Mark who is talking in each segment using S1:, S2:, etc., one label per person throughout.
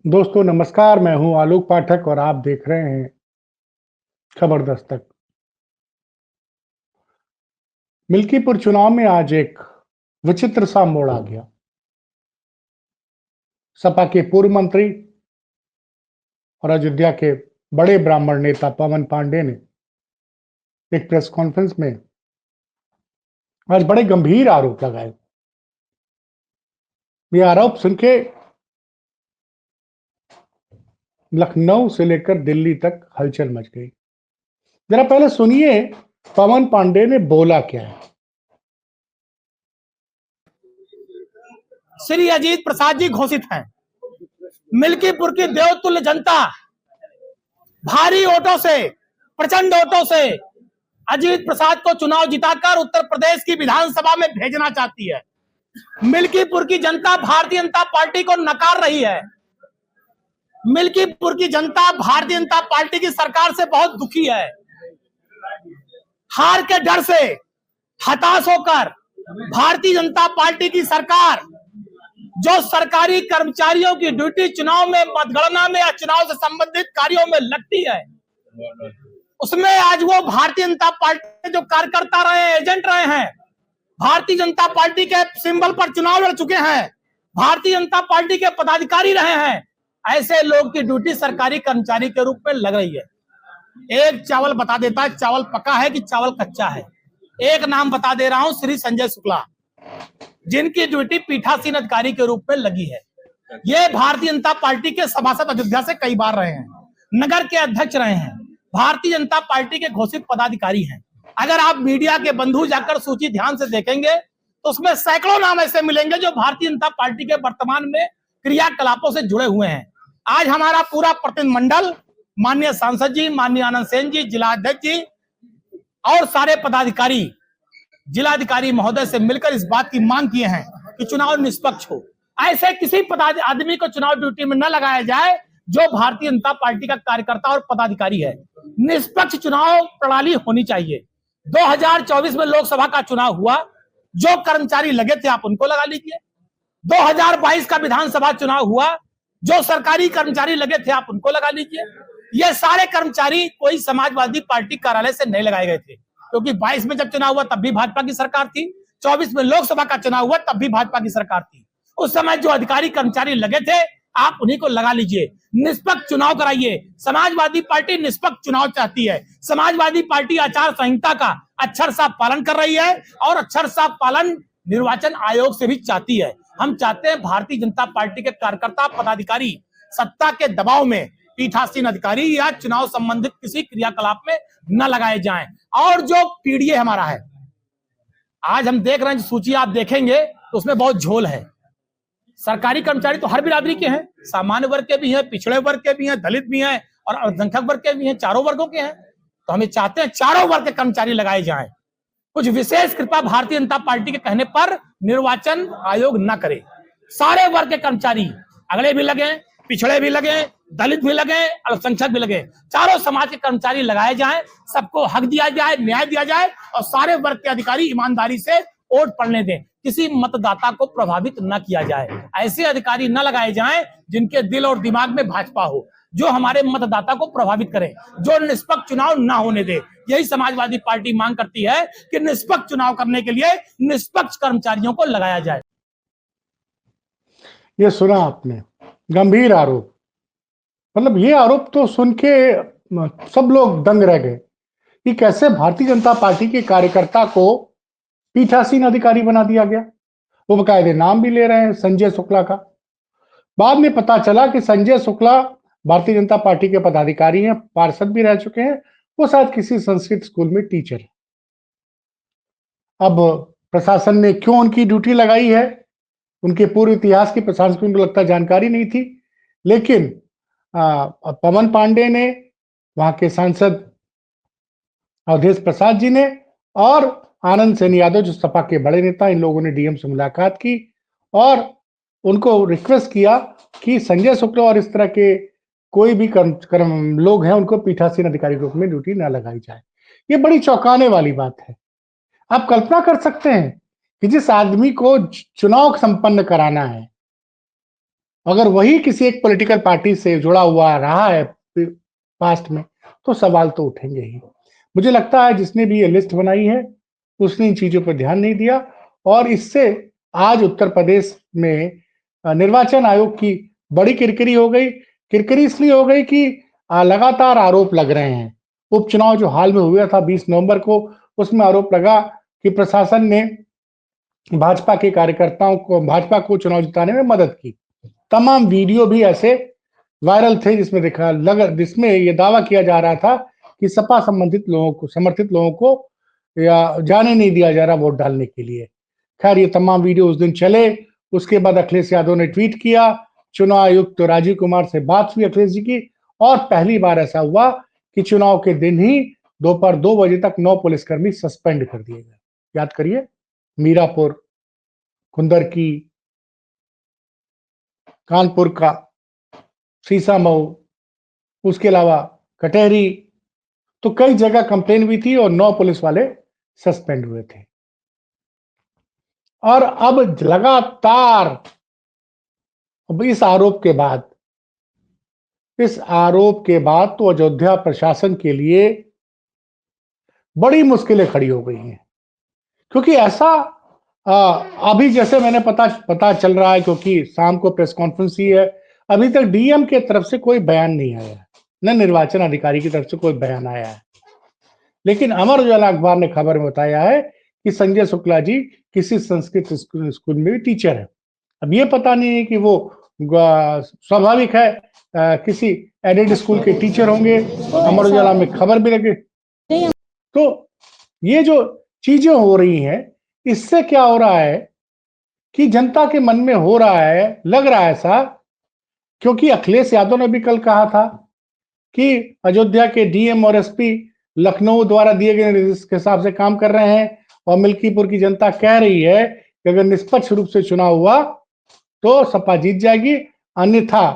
S1: दोस्तों नमस्कार, मैं हूं आलोक पाठक और आप देख रहे हैं खबर दस्तक। मिल्कीपुर चुनाव में आज एक विचित्र सा मोड़ आ गया। सपा के पूर्व मंत्री और अयोध्या के बड़े ब्राह्मण नेता पवन पांडे ने एक प्रेस कॉन्फ्रेंस में आज बड़े गंभीर आरोप लगाए। ये आरोप सुन के लखनऊ से लेकर दिल्ली तक हलचल मच गई। जरा पहले सुनिए पवन पांडे ने बोला क्या है।
S2: श्री अजीत प्रसाद जी घोषित हैं। मिल्कीपुर की देवतुल्य जनता भारी वोटों से, प्रचंड वोटों से अजीत प्रसाद को चुनाव जिताकर उत्तर प्रदेश की विधानसभा में भेजना चाहती है। मिल्कीपुर की जनता भारतीय जनता पार्टी को नकार रही है। मिल्कीपुर की जनता भारतीय जनता पार्टी की सरकार से बहुत दुखी है। हार के डर से हताश होकर भारतीय जनता पार्टी की सरकार जो सरकारी कर्मचारियों की ड्यूटी चुनाव में, मतगणना में या चुनाव से संबंधित कार्यों में लगती है, उसमें आज वो भारतीय जनता पार्टी के जो कार्यकर्ता रहे, एजेंट रहे हैं, भारतीय जनता पार्टी के सिंबल पर चुनाव लड़ चुके हैं, भारतीय जनता पार्टी के पदाधिकारी रहे हैं, ऐसे लोग की ड्यूटी सरकारी कर्मचारी के रूप में लग रही है। एक चावल बता देता है चावल पका है कि चावल कच्चा है। एक नाम बता दे रहा हूं, श्री संजय शुक्ला, जिनकी ड्यूटी पीठासीन अधिकारी के रूप में लगी है। ये भारतीय जनता पार्टी के सभासद अयोध्या से कई बार रहे हैं, नगर के अध्यक्ष रहे हैं, भारतीय जनता पार्टी के घोषित पदाधिकारी हैं। अगर आप मीडिया के बंधु जाकर सूची ध्यान से देखेंगे तो उसमें सैकड़ों नाम ऐसे मिलेंगे जो भारतीय जनता पार्टी के वर्तमान में क्रियाकलापों से जुड़े हुए हैं। आज हमारा पूरा प्रतिनिधिमंडल, माननीय सांसद जी, माननीय आनंद सेन जी, जिलाध्यक्ष जी और सारे पदाधिकारी जिलाधिकारी महोदय से मिलकर इस बात की मांग किए हैं कि चुनाव निष्पक्ष हो। ऐसे किसी आदमी को चुनाव ड्यूटी में न लगाया जाए जो भारतीय जनता पार्टी का कार्यकर्ता और पदाधिकारी है। निष्पक्ष चुनाव प्रणाली होनी चाहिए। 2024 में लोकसभा का चुनाव हुआ, जो कर्मचारी लगे थे आप उनको लगा लीजिए। 2022 का विधानसभा चुनाव हुआ, जो सरकारी कर्मचारी लगे थे आप उनको लगा लीजिए। ये सारे कर्मचारी कोई समाजवादी पार्टी कार्यालय से नहीं लगाए गए थे, क्योंकि 22 में जब चुनाव हुआ तब भी भाजपा की सरकार थी, 24 में लोकसभा का चुनाव हुआ तब भी भाजपा की सरकार थी। उस समय जो अधिकारी कर्मचारी लगे थे आप उन्हीं को लगा लीजिए। निष्पक्ष चुनाव कराइए। समाजवादी पार्टी निष्पक्ष चुनाव चाहती है। समाजवादी पार्टी आचार संहिता का अक्षर साफ पालन कर रही है और अक्षर साफ पालन निर्वाचन आयोग से भी चाहती है। हम चाहते हैं भारतीय जनता पार्टी के कार्यकर्ता, पदाधिकारी सत्ता के दबाव में पीठासीन अधिकारी या चुनाव संबंधित किसी क्रियाकलाप में न लगाए जाएं। और जो पीडीए हमारा है, आज हम देख रहे हैं, सूची आप देखेंगे तो उसमें बहुत झोल है। सरकारी कर्मचारी तो हर बिरादरी के हैं, सामान्य वर्ग के भी हैं, पिछड़े वर्ग के भी हैं, दलित भी हैं और अल्पसंख्यक वर्ग के भी हैं, चारों वर्गों के हैं। तो हमें चाहते हैं चारों वर्ग के कर्मचारी लगाए जाएं। कुछ विशेष कृपा भारतीय जनता पार्टी के कहने पर निर्वाचन आयोग न करे। सारे वर्ग के कर्मचारी, अगले भी लगे, पिछड़े भी लगे, दलित भी लगे, अल्पसंख्यक भी लगे, चारों समाज के कर्मचारी लगाए जाएं। सबको हक दिया जाए, न्याय दिया जाए और सारे वर्ग के अधिकारी ईमानदारी से वोट पड़ने दें। किसी मतदाता को प्रभावित न किया जाए। ऐसे अधिकारी न लगाए जाएं जिनके दिल और दिमाग में भाजपा हो, जो हमारे मतदाता को प्रभावित करे, जो निष्पक्ष चुनाव ना होने दे। यही समाजवादी पार्टी मांग करती है कि निष्पक्ष चुनाव करने के लिए निष्पक्ष कर्मचारियों को लगाया जाए।
S1: ये सुना आपने, गंभीर आरोप। मतलब ये आरोप तो सुन के सब लोग दंग रह गए कि कैसे भारतीय जनता पार्टी के कार्यकर्ता को पीठासीन अधिकारी बना दिया गया। वो बकायदे नाम भी ले रहे हैं संजय शुक्ला का। बाद में पता चला कि संजय शुक्ला भारतीय जनता पार्टी के पदाधिकारी हैं, पार्षद भी रह चुके हैं, वो शायद किसी संस्कृत स्कूल में टीचर है। अब प्रशासन ने क्यों उनकी ड्यूटी लगाई है, उनके पूर्व इतिहास की प्रशासन को लगता जानकारी नहीं थी, लेकिन पवन पांडे ने, वहां के सांसद अवधेश प्रसाद जी ने और आनंद सेन यादव जो सपा के बड़े नेता, इन लोगों ने डीएम से मुलाकात की और उनको रिक्वेस्ट किया कि संजय शुक्ला और इस तरह के कोई भी कर्म लोग हैं उनको पीठासीन अधिकारी के रूप में ड्यूटी ना लगाई जाए। ये बड़ी चौंकाने वाली बात है। आप कल्पना कर सकते हैं कि जिस आदमी को चुनाव संपन्न कराना है, अगर वही किसी एक पॉलिटिकल पार्टी से जुड़ा हुआ रहा है पास्ट में, तो सवाल तो उठेंगे ही। मुझे लगता है जिसने भी ये लिस्ट बनाई है उसने इन चीजों पर ध्यान नहीं दिया, और इससे आज उत्तर प्रदेश में निर्वाचन आयोग की बड़ी किरकिरी हो गई। किरकिरी इसलिए हो गई कि लगातार आरोप लग रहे हैं। उपचुनाव जो हाल में हुआ था 20 नवंबर को, उसमें आरोप लगा कि प्रशासन ने भाजपा के कार्यकर्ताओं को, भाजपा को चुनाव जिताने में मदद की। तमाम वीडियो भी ऐसे वायरल थे जिसमें ये दावा किया जा रहा था कि सपा समर्थित लोगों को या जाने नहीं दिया जा रहा वोट डालने के लिए। खैर, ये तमाम वीडियो उस दिन चले। उसके बाद अखिलेश यादव ने ट्वीट किया, चुनाव आयुक्त तो राजीव कुमार से बात हुई अखिलेश जी की, और पहली बार ऐसा हुआ कि चुनाव के दिन ही दोपहर 2 बजे तक 9 पुलिसकर्मी सस्पेंड कर दिए गए। याद करिए, मीरापुर, कुंदरकी, कानपुर का सीसामऊ, उसके अलावा कटहरी, तो कई जगह कंप्लेन भी थी और 9 पुलिस वाले सस्पेंड हुए थे। और अब लगातार इस आरोप के बाद तो अयोध्या प्रशासन के लिए बड़ी मुश्किलें खड़ी हो गई हैं, क्योंकि ऐसा अभी जैसे मैंने पता चल रहा है, क्योंकि शाम को प्रेस कॉन्फ्रेंस ही है, अभी तक डीएम के तरफ से कोई बयान नहीं आया है, न निर्वाचन अधिकारी की तरफ से कोई बयान आया है। लेकिन अमर उजाला अखबार ने खबर में बताया है कि संजय शुक्ला जी किसी संस्कृत स्कूल में भी टीचर है। अब ये पता नहीं है कि वो स्वाभाविक है किसी एडेड स्कूल के टीचर होंगे। अमर उजाला में खबर भी लगे। तो ये जो चीजें हो रही हैं, इससे क्या हो रहा है कि जनता के मन में हो रहा है, लग रहा है ऐसा, क्योंकि अखिलेश यादव ने भी कल कहा था कि अयोध्या के डीएम और एसपी लखनऊ द्वारा दिए गए निर्देश के हिसाब से काम कर रहे हैं, और मिल्कीपुर की जनता कह रही है कि अगर निष्पक्ष रूप से चुनाव हुआ तो सपा जीत जाएगी, अन्यथा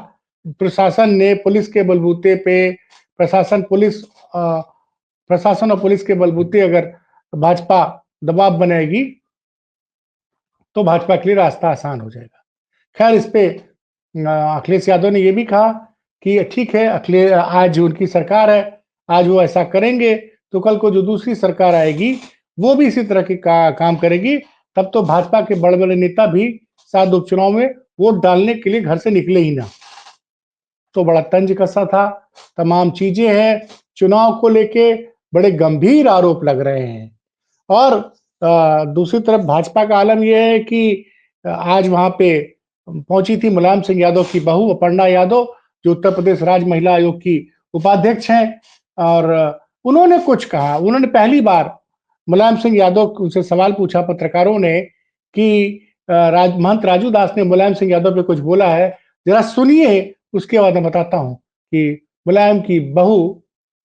S1: प्रशासन ने पुलिस के बलबूते पे, प्रशासन और पुलिस के बलबूते अगर भाजपा दबाव बनाएगी तो भाजपा के लिए रास्ता आसान हो जाएगा। खैर, इस पे अखिलेश यादव ने यह भी कहा कि ठीक है, आज उनकी सरकार है, आज वो ऐसा करेंगे तो कल को जो दूसरी सरकार आएगी वो भी इसी तरह के काम करेगी, तब तो भाजपा के बड़े बड़े नेता भी शायद उपचुनाव में वोट डालने के लिए घर से निकले ही ना। तो बड़ा तंज कसा था, तमाम चीजें हैं, चुनाव को लेके बड़े गंभीर आरोप लग रहे हैं। और दूसरी तरफ भाजपा का आलम यह है कि आज वहां पे पहुंची थी मुलायम सिंह यादव की बहू अपर्णा यादव, जो उत्तर प्रदेश राज्य महिला आयोग की उपाध्यक्ष हैं, और उन्होंने कुछ कहा। उन्होंने पहली बार मुलायम सिंह यादव से सवाल पूछा पत्रकारों ने कि महंत राजू दास ने मुलायम सिंह यादव पे कुछ बोला है, जरा सुनिए, उसके बाद मैं बताता हूं कि मुलायम की बहू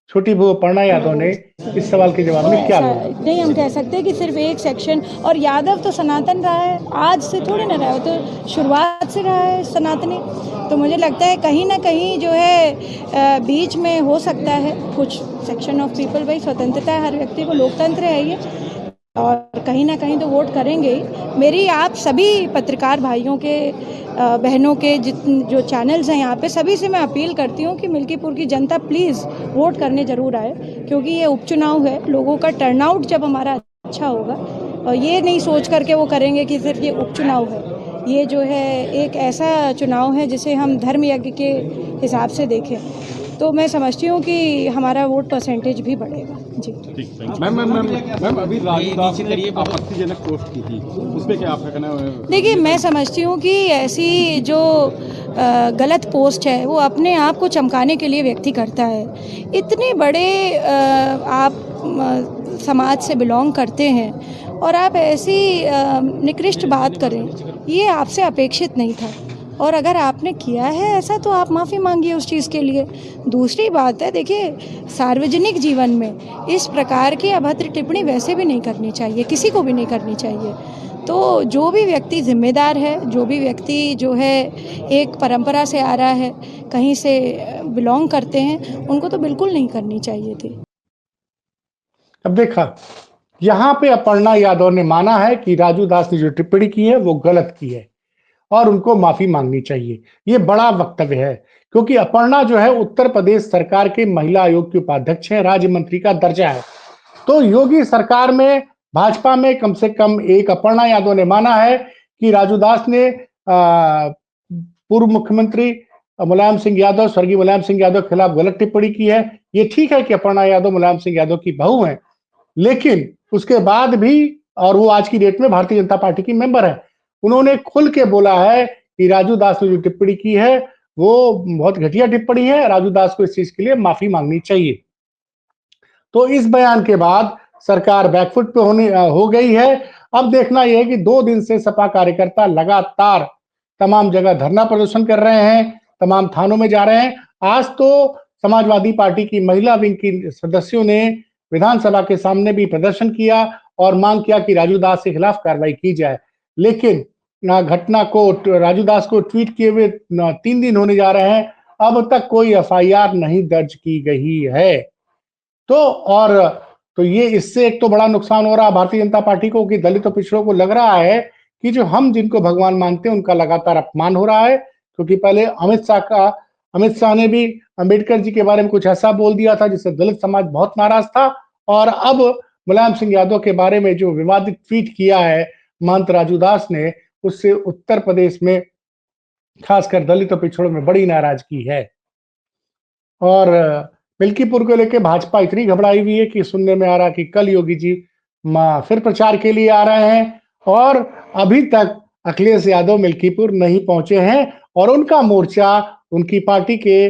S1: छोटी बहू अपर्णा यादव ने इस सवाल के जवाब में क्या बोला।
S3: नहीं, हम कह सकते कि सिर्फ एक सेक्शन, और यादव तो सनातन रहा है, आज से थोड़ी ना रहा है, तो शुरुआत से रहा है सनातनी। तो मुझे लगता है कहीं ना कहीं जो है बीच में हो सकता है कुछ सेक्शन ऑफ पीपल, भाई स्वतंत्रता है हर व्यक्ति को, लोकतंत्र है ये, और कहीं ना कहीं तो वोट करेंगे ही। मेरी आप सभी पत्रकार भाइयों के, बहनों के जो चैनल्स हैं यहाँ पे, सभी से मैं अपील करती हूँ कि मिल्कीपुर की जनता प्लीज़ वोट करने ज़रूर आए, क्योंकि ये उपचुनाव है। लोगों का टर्नआउट जब हमारा अच्छा होगा, और ये नहीं सोच करके वो करेंगे कि सिर्फ ये उपचुनाव है, ये जो है एक ऐसा चुनाव है जिसे हम धर्म यज्ञ के हिसाब से देखें, तो मैं समझती हूँ कि हमारा वोट परसेंटेज भी बढ़ेगा। जी
S4: मैम, अभी राजू दास ने एक आपत्तिजनक पोस्ट की थी, उस पर क्या आपका कहना है?
S3: देखिए, मैं समझती हूँ कि ऐसी जो गलत पोस्ट है वो अपने आप को चमकाने के लिए व्यक्ति करता है। इतने बड़े आप समाज से बिलोंग करते हैं और आप ऐसी निकृष्ट बात करें, ये आपसे अपेक्षित नहीं था, और अगर आपने किया है ऐसा तो आप माफ़ी मांगिए उस चीज़ के लिए। दूसरी बात है, देखिए, सार्वजनिक जीवन में इस प्रकार की अभद्र टिप्पणी वैसे भी नहीं करनी चाहिए, किसी को भी नहीं करनी चाहिए। तो जो भी व्यक्ति जिम्मेदार है, जो भी व्यक्ति जो है एक परंपरा से आ रहा है, कहीं से बिलोंग करते हैं, उनको तो बिल्कुल नहीं करनी चाहिए थी।
S1: अब देखा, यहाँ पे अपर्णा यादव ने माना है कि राजू दास ने जो टिप्पणी की है वो गलत की है, और उनको माफी मांगनी चाहिए। ये बड़ा वक्तव्य है क्योंकि अपर्णा जो है उत्तर प्रदेश सरकार के महिला आयोग की उपाध्यक्ष है, राज्य मंत्री का दर्जा है। तो योगी सरकार में भाजपा में कम से कम एक अपर्णा यादव ने माना है कि राजू दास ने पूर्व मुख्यमंत्री मुलायम सिंह यादव, स्वर्गीय मुलायम सिंह यादव के खिलाफ गलत टिप्पणी की है। ये ठीक है कि अपर्णा यादव मुलायम सिंह यादव की बहू है, लेकिन उसके बाद भी, और वो आज की डेट में भारतीय जनता पार्टी की मेंबर है, उन्होंने खुल के बोला है कि राजू दास ने जो टिप्पणी की है वो बहुत घटिया टिप्पणी है, राजू दास को इस चीज के लिए माफी मांगनी चाहिए। तो इस बयान के बाद सरकार बैकफुट पे हो गई है। अब देखना यह है कि 2 दिन से सपा कार्यकर्ता लगातार तमाम जगह धरना प्रदर्शन कर रहे हैं, तमाम थानों में जा रहे हैं। आज तो समाजवादी पार्टी की महिला विंग की सदस्यों ने विधानसभा के सामने भी प्रदर्शन किया और मांग किया कि राजू दास के खिलाफ कार्रवाई की जाए। लेकिन घटना को, राजू दास को ट्वीट किए हुए 3 दिन होने जा रहे हैं, अब तक कोई एफआईआर नहीं दर्ज की गई है। तो ये इससे एक तो बड़ा नुकसान हो रहा है भारतीय जनता पार्टी को कि दलित और पिछड़ों को लग रहा है कि जो हम जिनको भगवान मानते हैं उनका लगातार अपमान हो रहा है। क्योंकि पहले अमित शाह ने भी अंबेडकर जी के बारे में कुछ ऐसा बोल दिया था जिससे दलित समाज बहुत नाराज था, और अब मुलायम सिंह यादव के बारे में जो विवादित ट्वीट किया है महंत राजू दास ने, उससे उत्तर प्रदेश में खासकर दलित और पिछड़ों में बड़ी नाराजगी है। और मिल्कीपुर को लेकर भाजपा इतनी घबराई हुई है कि सुनने में आ रहा है कि कल योगी जी फिर प्रचार के लिए आ रहे हैं, और अभी तक अखिलेश यादव मिल्कीपुर नहीं पहुंचे हैं और उनका मोर्चा उनकी पार्टी के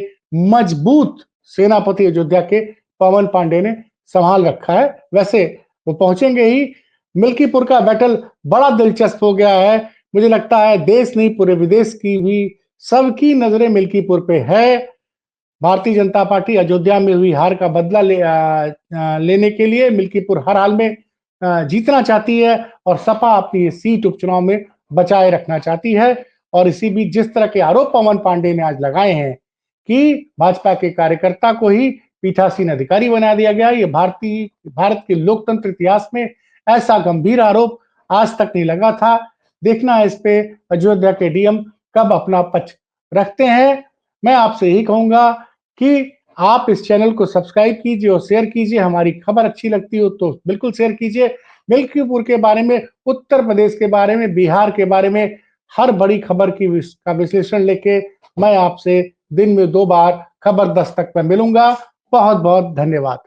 S1: मजबूत सेनापति अयोध्या के पवन पांडे ने संभाल रखा है। वैसे वो पहुंचेंगे ही। मिल्कीपुर का बैटल बड़ा दिलचस्प हो गया है। मुझे लगता है देश नहीं पूरे विदेश की भी सबकी नजरें मिल्कीपुर पे है। भारतीय जनता पार्टी अयोध्या में हुई हार का बदला लेने के लिए मिल्कीपुर हर हाल में जीतना चाहती है और सपा अपनी सीट उपचुनाव में बचाए रखना चाहती है। और इसी बीच जिस तरह के आरोप पवन पांडे ने आज लगाए हैं कि भाजपा के कार्यकर्ता को ही पीठासीन अधिकारी बना दिया गया, ये भारत के लोकतंत्र इतिहास में ऐसा गंभीर आरोप आज तक नहीं लगा था। देखना है इस पे अयोध्या के डीएम कब अपना पक्ष रखते हैं। मैं आपसे यही कहूंगा कि आप इस चैनल को सब्सक्राइब कीजिए और शेयर कीजिए। हमारी खबर अच्छी लगती हो तो बिल्कुल शेयर कीजिए। मिल्कीपुर के बारे में, उत्तर प्रदेश के बारे में, बिहार के बारे में हर बड़ी खबर का विश्लेषण लेके मैं आपसे दिन में 2 बार खबर दस्तक पर मिलूंगा। बहुत बहुत धन्यवाद।